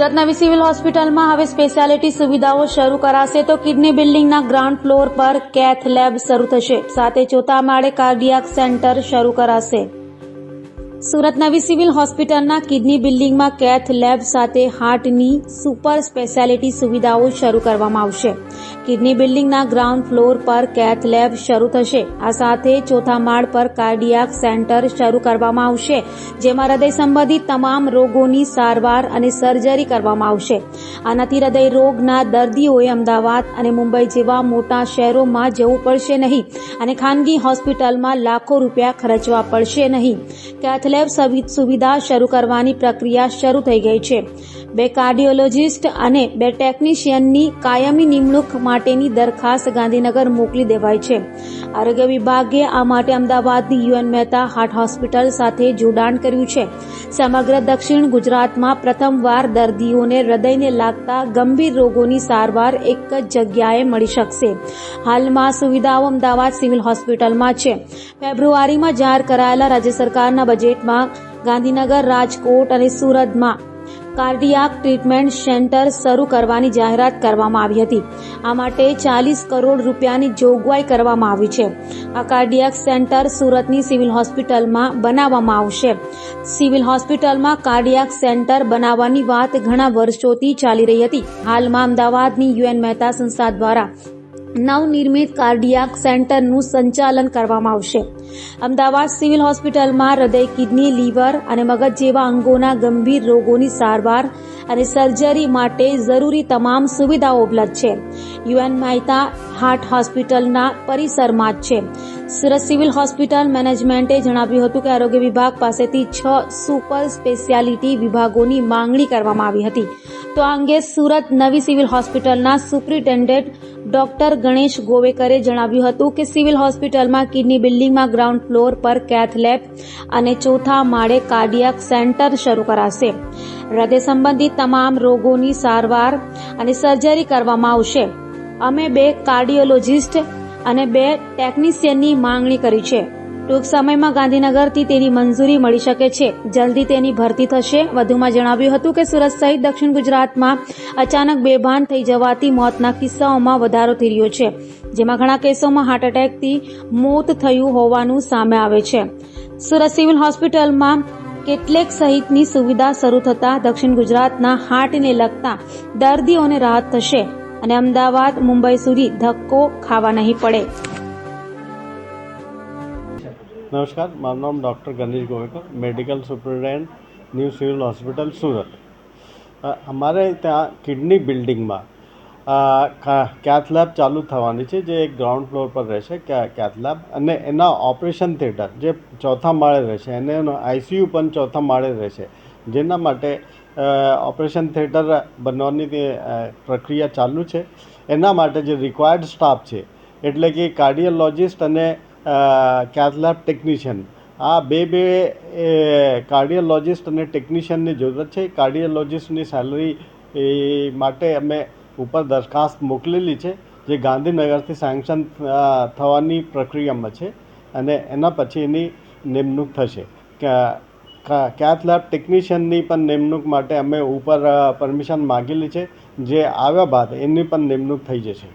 સુરત નવી સિવિલ હોસ્પિટલમાં હવે સ્પેશિયાલિટી સુવિધાઓ શરૂ કરાશે તો કિડની બિલ્ડિંગના ગ્રાઉન્ડ ફ્લોર પર કેથ લેબ શરૂ થશે, સાથે ચોથા માળે કાર્ડિયાક સેન્ટર શરૂ કરાશે। સુરત નવી સિવિલ હોસ્પિટલના કિડની બિલ્ડિંગમાં કેથ લેબ સાથે હાર્ટની સુપર સ્પેશિયાલિટી સુવિધાઓ શરૂ કરવામાં આવશે। કિડની બિલ્ડિંગના ગ્રાઉન્ડ ફ્લોર પર કેથ લેબ શરૂ થશે। આ સાથે ચોથા માળ પર કાર્ડિયાક સેન્ટર શરૂ કરવામાં આવશે, જેમાં હૃદય સંબંધિત તમામ રોગોની સારવાર અને સર્જરી કરવામાં આવશે। આનાથી હૃદય રોગના દર્દીઓએ અમદાવાદ અને મુંબઈ જેવા મોટા શહેરોમાં જવું પડશે નહીં અને ખાનગી હોસ્પિટલમાં લાખો રૂપિયા ખર્ચવા પડશે નહીં। કેથ લેબ સુવિધા શરૂ કરવાની પ્રક્રિયા શરૂ થઈ ગઈ છે। 2 કાર્ડિયોલોજિસ્ટ અને 2 ટેકનિશિયનની કાયમી નિમણૂક માટેની દરખાસ્ત ગાંધીનગર મોકલી દેવાઈ છે। આરોગ્ય વિભાગે આ માટે અમદાવાદની યુએન મહેતા હાર્ટ હોસ્પિટલ સાથે જોડાણ કર્યું છે। સમગ્ર દક્ષિણ ગુજરાતમાં પ્રથમવાર દર્દીઓને હૃદયને લાગતા ગંભીર રોગોની સારવાર એક જ જગ્યાએ મળી શકશે। હાલમાં સુવિધાઓ અમદાવાદ સિવિલ હોસ્પિટલમાં છે। ફેબ્રુઆરીમાં જાહેર કરાયેલા રાજ્ય સરકારના બજેટમાં ગાંધીનગર, રાજકોટ અને સુરતમાં કાર્ડિયાક ટ્રીટમેન્ટ સેન્ટર શરૂ કરવાની જાહેરાત કરવામાં આવી હતી। આ માટે 40 કરોડ રૂપિયાની જોગવાઈ કરવામાં આવી છે। આ કાર્ડિયાક સેન્ટર સુરતની સિવિલ હોસ્પિટલમાં બનાવવામાં આવશે। સિવિલ હોસ્પિટલમાં કાર્ડિયાક સેન્ટર બનાવવાની વાત ઘણા વર્ષોથી ચાલી રહી હતી। હાલમાં અમદાવાદની યુએન મહેતા સંસ્થા દ્વારા નવનિર્મિત કાર્ડિયાક સેન્ટરનું સંચાલન કરવામાં આવશે। અમદાવાદ સિવિલ હોસ્પિટલમાં હૃદય, કિડની, લીવર અને મગજ જેવા અંગોના ગંભીર રોગોની સારવાર અને સર્જરી માટે જરૂરી તમામ સુવિધાઓ ઉપલબ્ધ છે। યુએન મહેતા હાર્ટ હોસ્પિટલના પરિસરમાં જ છે। સુરત સિવિલ હોસ્પિટલ મેનેજમેન્ટે જણાવ્યું હતું કે આરોગ્ય વિભાગ પાસેથી 6 સુપર સ્પેશિયાલિટી વિભાગોની માંગણી કરવામાં આવી હતી। તો આ અંગે સુરત નવી સિવિલ હોસ્પિટલના સુપ્રિન્ટેન્ડન્ટ ડોક્ટર ગણેશ ગોવેકરે જણાવ્યું હતું કે સિવિલ હોસ્પિટલમાં કિડની બિલ્ડિંગમાં ગ્રાઉન્ડ ફ્લોર પર કેથ લેબ અને ચોથા માળે કાર્ડિયાક સેન્ટર શરૂ કરાશે। હૃદય સંબંધિત તમામ રોગોની સારવાર અને સર્જરી કરવામાં આવશે। અમે 2 કાર્ડિયોલોજિસ્ટ અને 2 ટેકનિશિયનની માંગણી કરી છે। ટૂંક સમયમાં ગાંધીનગરથી તેની મંજૂરી મળી શકે છે। જલ્દી તેની ભરતી થશે। વધુમાં જણાવ્યું હતું કે સુરત સહિત દક્ષિણ ગુજરાતમાં અચાનક બેભાન થઈ જવાથી મોતના કિસ્સાઓમાં વધારો થઈ રહ્યો છે, જેમાં ઘણા કેસોમાં હાર્ટ એટેકથી મોત થયું હોવાનું સામે આવે છે। સુરત સિવિલ હોસ્પિટલમાં કેટલેક સહિતની સુવિધા શરૂ થતાં દક્ષિણ ગુજરાતના હાર્ટને લગતા દર્દીઓને રાહત થશે અને અમદાવાદ, મુંબઈ સુધી ધક્કો ખાવા નહીં પડે। नमस्कार, મારું નામ doctor Ganesh Govekar, medical superintendent new civil hospital Surat. અમારે ત્યાં કિડની બિલ્ડિંગમાં કેથ લેબ ચાલુ થવાની છે, જે એક ગ્રાઉન્ડ ફ્લોર પર રહેશે કેથ લેબ, અને એના ઓપરેશન થિયેટર જે ચોથા માળે રહેશે, અને એનો આઈસીયુ પણ ચોથા માળે રહેશે, જેના માટે ઓપરેશન થિયેટર બનવાની પ્રક્રિયા ચાલુ છે। એના માટે જે રિક્વાયર્ડ સ્ટાફ છે, એટલે કે કાર્ડિયોલોજિસ્ટ અને કેથ લેબ ટેકનિશિયન, આ બે કાર્ડિયોલોજિસ્ટ અને ટેકનિશિયનની જરૂરત છે। કાર્ડિયોલોજિસ્ટની સેલરી માટે અમે ઉપર દરખાસ્ત મોકલેલી છે, જે ગાંધીનગરથી સેન્કશન થવાની પ્રક્રિયામાં છે, અને એના પછી એની નિમણૂક થશે। કેથ લેબ ટેકનિશિયનની પણ નિમણૂક માટે અમે ઉપર પરમિશન માગેલી છે, જે આવ્યા બાદ એની પણ નિમણૂક થઈ જશે।